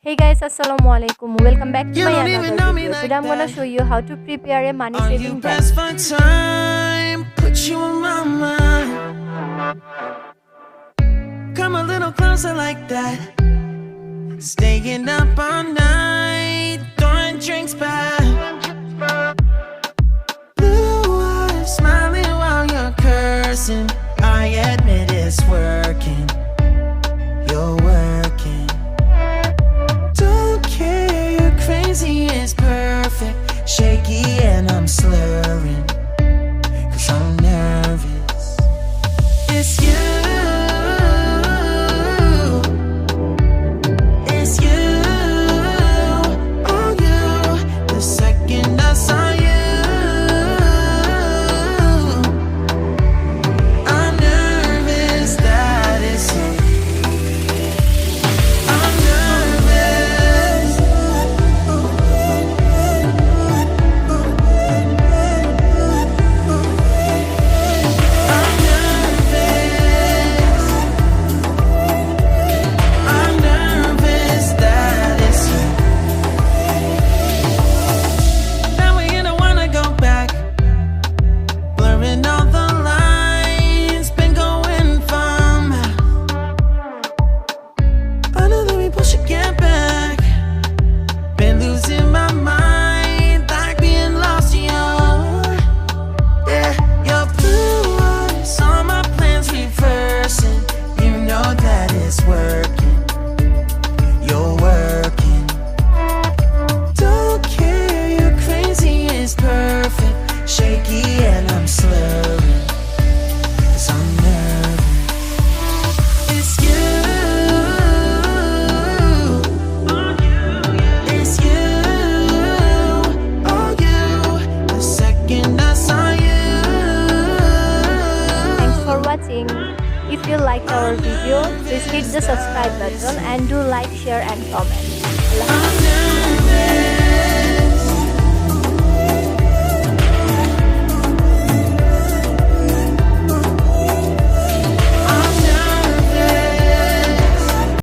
Hey guys, assalamualaikum. Welcome back to You my don't even another know me video. like Today I'm gonna that. show you how to prepare a money Are you saving pressed plan. for time? Put you on my mind. Come a little closer like that. Staying up all night, throwing drinks back. Blue eyes smiling while you're cursing. I admit it's working. You're working. Don't care, you're crazy, it's perfect. Shaky and I'm slurring, 'cause I'm nervous. It's you. It's you. Oh, you. The second I saw you, I'm nervous that it's you. I'm nervous. I'm nervous. I'm nervous that it's you. Now we don't wanna go back. Blurring all the lines, been going from. I know that we both should get back. Been losing my mind, like being lost in yeah, your blue eyes, all my plans reversing. You know that it's working. You're working. Don't care, you're crazy, it's perfect. Shaky and I'm slurring, 'cause I'm nervous. It's you. It's you. Oh, you. The second I saw you. Thanks for watching. If you liked our video, please hit the subscribe button and do like, share and comment. I'm nervous.